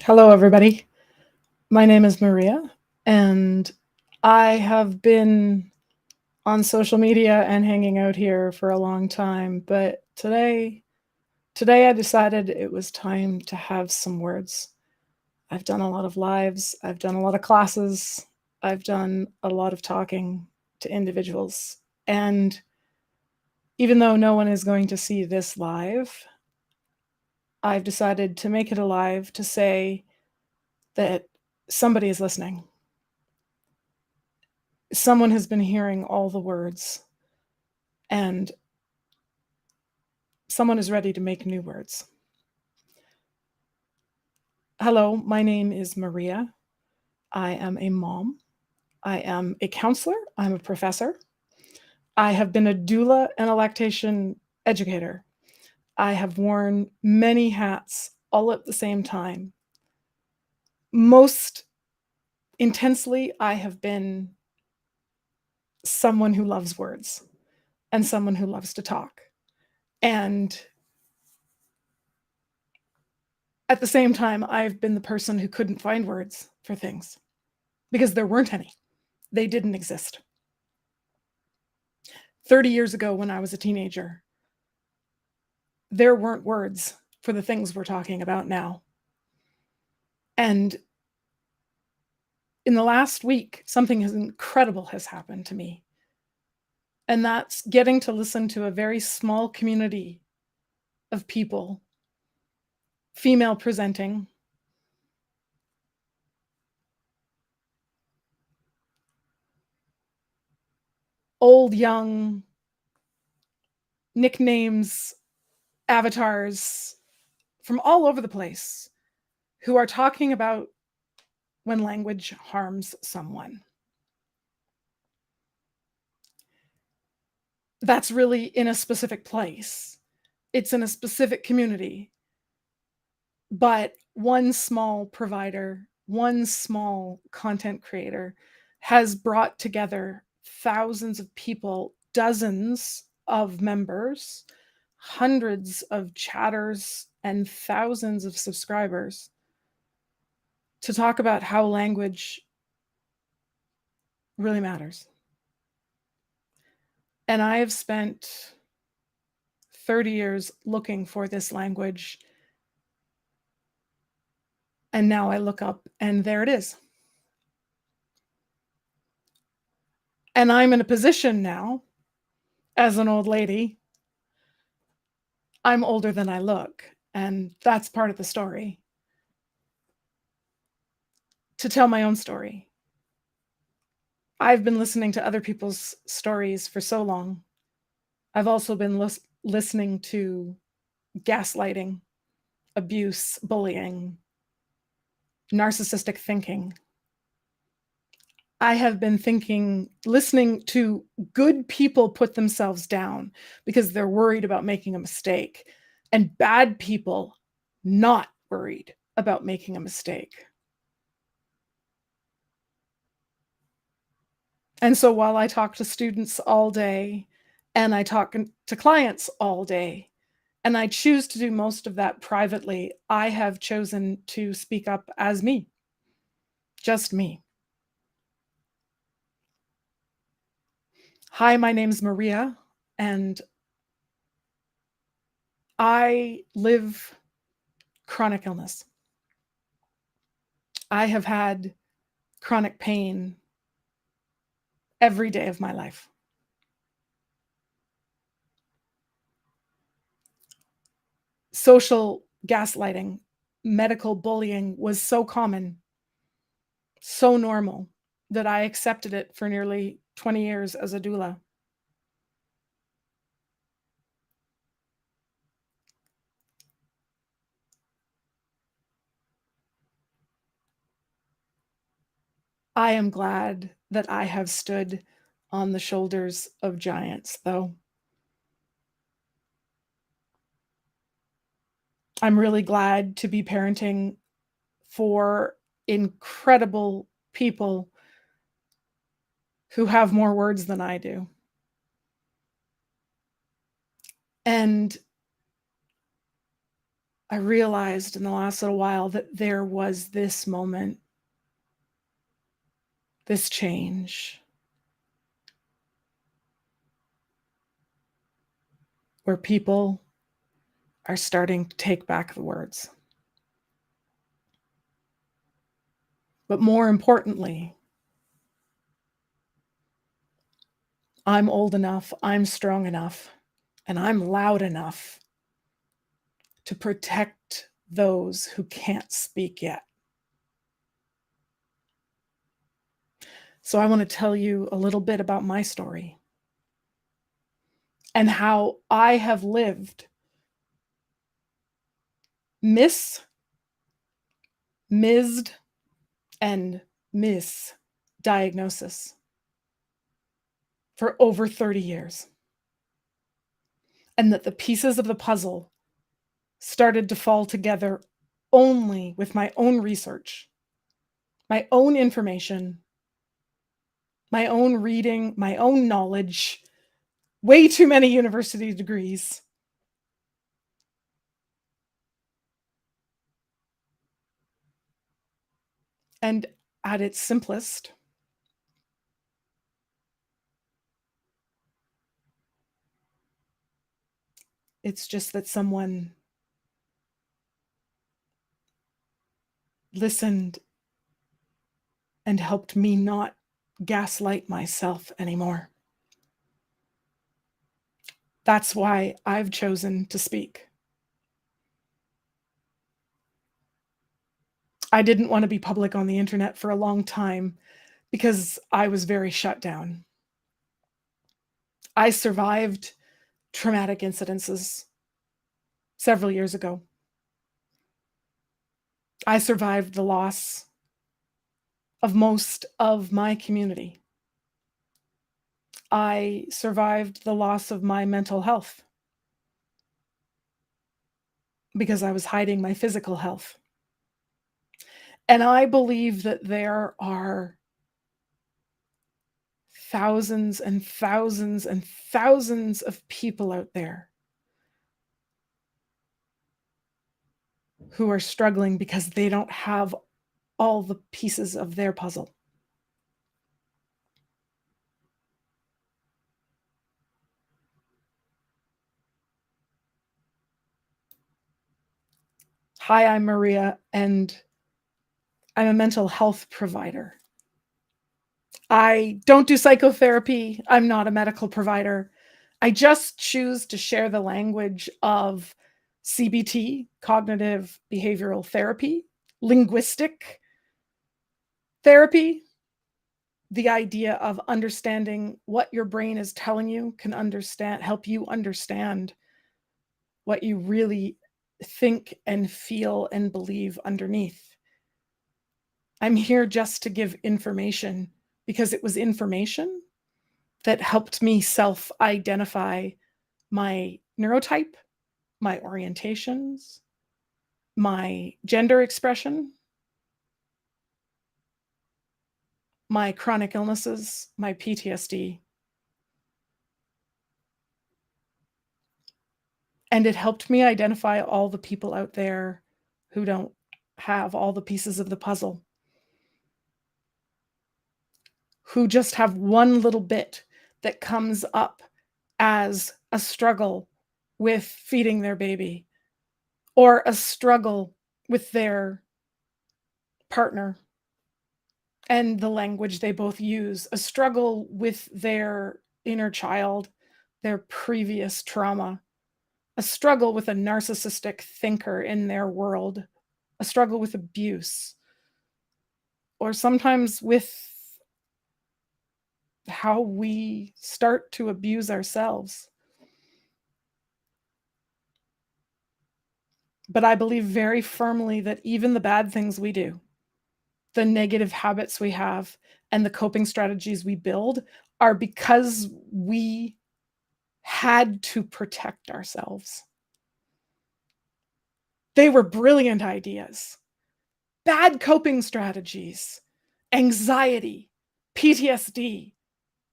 Hello, everybody. My name is Maria, and I have been on social media and hanging out here for a long time, but today I decided it was time to have some words. I've done a lot of lives, I've done a lot of classes, I've done a lot of talking to individuals, and even though no one is going to see this live, I've decided to make it alive to say that somebody is listening. Someone has been hearing all the words, and someone is ready to make new words. Hello, my name is Maria. I am a mom. I am a counselor. I'm a professor. I have been a doula and a lactation educator. I have worn many hats all at the same time. Most intensely, I have been someone who loves words and someone who loves to talk. And at the same time, I've been the person who couldn't find words for things because there weren't any. They didn't exist. 30 years ago, when I was a teenager, there weren't words for the things we're talking about now. And in the last week, something incredible has happened to me. And that's getting to listen to a very small community of people, female presenting, old, young, nicknames, avatars from all over the place who are talking about when language harms someone. That's really in a specific place. It's in a specific community. But one small provider, one small content creator has brought together thousands of people, dozens of members, hundreds of chatters, and thousands of subscribers to talk about how language really matters. And I have spent 30 years looking for this language. And now I look up and there it is. And I'm in a position now, as an old lady, I'm older than I look, and that's part of the story, to tell my own story. I've been listening to other people's stories for so long. I've also been listening to gaslighting, abuse, bullying, narcissistic thinking. I have been listening to good people put themselves down because they're worried about making a mistake, and bad people not worried about making a mistake. And so while I talk to students all day and I talk to clients all day, and I choose to do most of that privately, I have chosen to speak up as me, just me. Hi, my name's Maria, and I live chronic illness. I have had chronic pain every day of my life. Social gaslighting, medical bullying was so common, so normal, that I accepted it for nearly 20 years as a doula. I am glad that I have stood on the shoulders of giants, though. I'm really glad to be parenting for incredible people who have more words than I do. And I realized in the last little while that there was this moment, this change, where people are starting to take back the words. But more importantly, I'm old enough, I'm strong enough, and I'm loud enough to protect those who can't speak yet. So I want to tell you a little bit about my story and how I have lived MissD, and MissDiagnosis for over 30 years. And that the pieces of the puzzle started to fall together only with my own research, my own information, my own reading, my own knowledge, way too many university degrees. And at its simplest, it's just that someone listened and helped me not gaslight myself anymore. That's why I've chosen to speak. I didn't want to be public on the internet for a long time because I was very shut down. I survived traumatic incidences several years ago. I survived the loss of most of my community. I survived the loss of my mental health because I was hiding my physical health. And I believe that there are thousands and thousands and thousands of people out there who are struggling because they don't have all the pieces of their puzzle. Hi, I'm Maria, and I'm a mental health provider. I don't do psychotherapy. I'm not a medical provider. I just choose to share the language of CBT, cognitive behavioral therapy, linguistic therapy, the idea of understanding what your brain is telling you can help you understand what you really think and feel and believe underneath. I'm here just to give information because it was information that helped me self-identify my neurotype, my orientations, my gender expression, my chronic illnesses, my PTSD. And it helped me identify all the people out there who don't have all the pieces of the puzzle, who just have one little bit that comes up as a struggle with feeding their baby or a struggle with their partner and the language they both use, a struggle with their inner child, their previous trauma, a struggle with a narcissistic thinker in their world, a struggle with abuse, or sometimes with how we start to abuse ourselves. But I believe very firmly that even the bad things we do, the negative habits we have, and the coping strategies we build are because we had to protect ourselves. They were brilliant ideas. Bad coping strategies, anxiety, PTSD,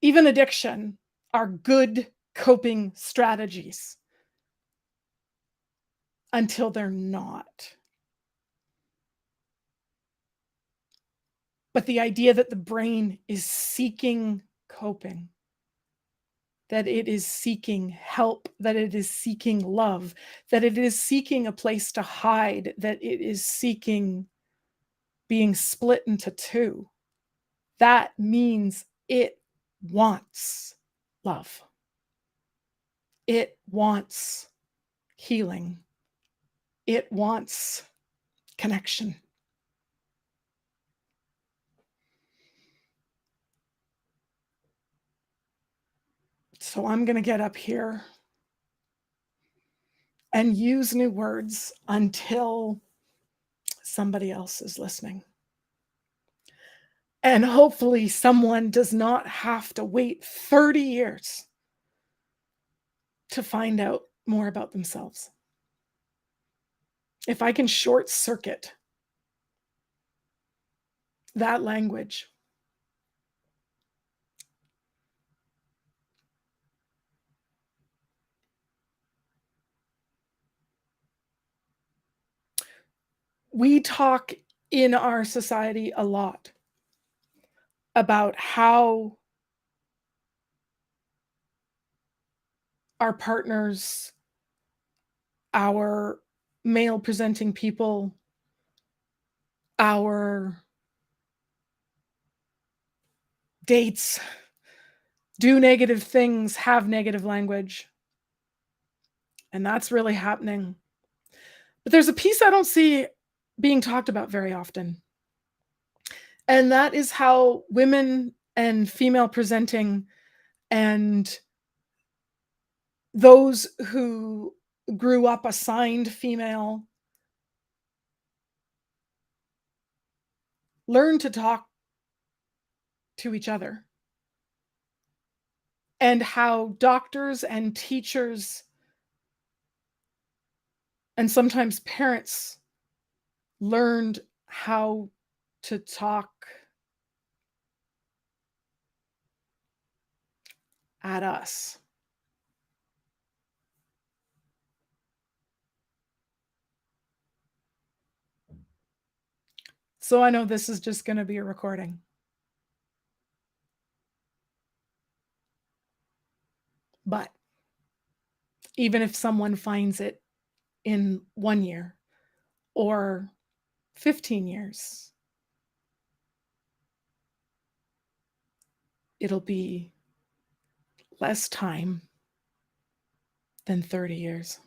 even addiction are good coping strategies. until they're not. But the idea that the brain is seeking coping, that it is seeking help, that it is seeking love, that it is seeking a place to hide, that it is seeking being split into two, that means it wants love. It wants healing. It wants connection. So I'm going to get up here and use new words until somebody else is listening. And hopefully someone does not have to wait 30 years to find out more about themselves. If I can short circuit that language, we talk in our society a lot about how our partners, our male presenting people, our dates do negative things, have negative language. And that's really happening. But there's a piece I don't see being talked about very often. And that is how women and female presenting and those who grew up assigned female learn to talk to each other. And how doctors and teachers and sometimes parents learned how to talk at us. So I know this is just going to be a recording. But even if someone finds it in 1 year or 15 years, it'll be less time than 30 years.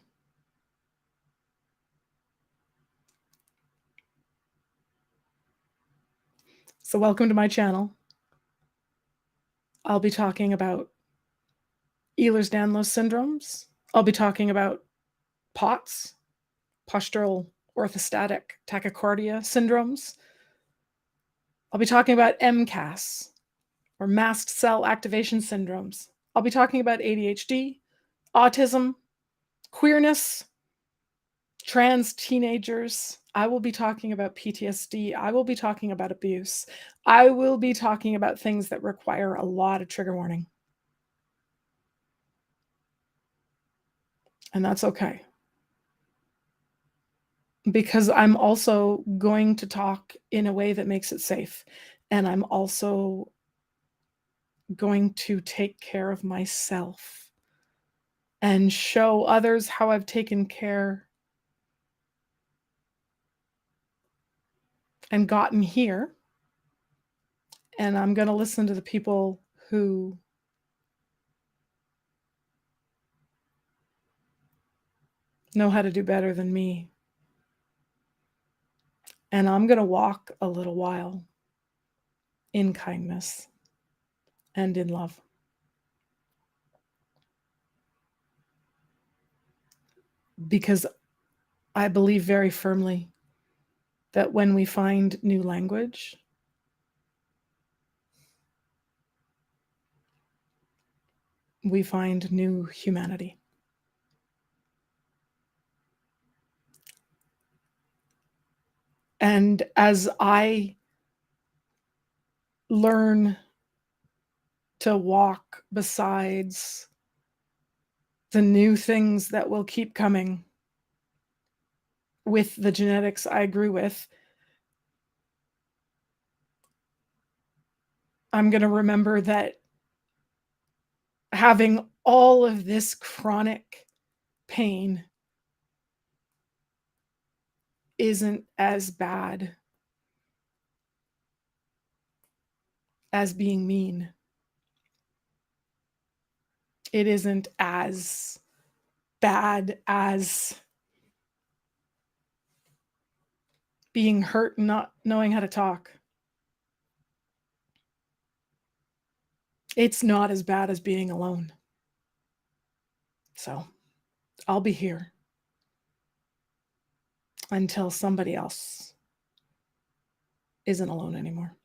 So welcome to my channel. I'll be talking about Ehlers-Danlos syndromes. I'll be talking about POTS, postural orthostatic tachycardia syndromes. I'll be talking about MCAS, or mast cell activation syndromes. I'll be talking about ADHD, autism, queerness, trans teenagers. I will be talking about PTSD. I will be talking about abuse. I will be talking about things that require a lot of trigger warning. And that's okay. Because I'm also going to talk in a way that makes it safe. And I'm also going to take care of myself and show others how I've taken care and gotten here. And I'm going to listen to the people who know how to do better than me. And I'm going to walk a little while in kindness and in love. Because I believe very firmly that when we find new language, we find new humanity. And as I learn to walk besides the new things that will keep coming, with the genetics I agree with, I'm gonna remember that having all of this chronic pain isn't as bad as being mean. It isn't as bad as being hurt and not knowing how to talk. It's not as bad as being alone. So, I'll be here until somebody else isn't alone anymore.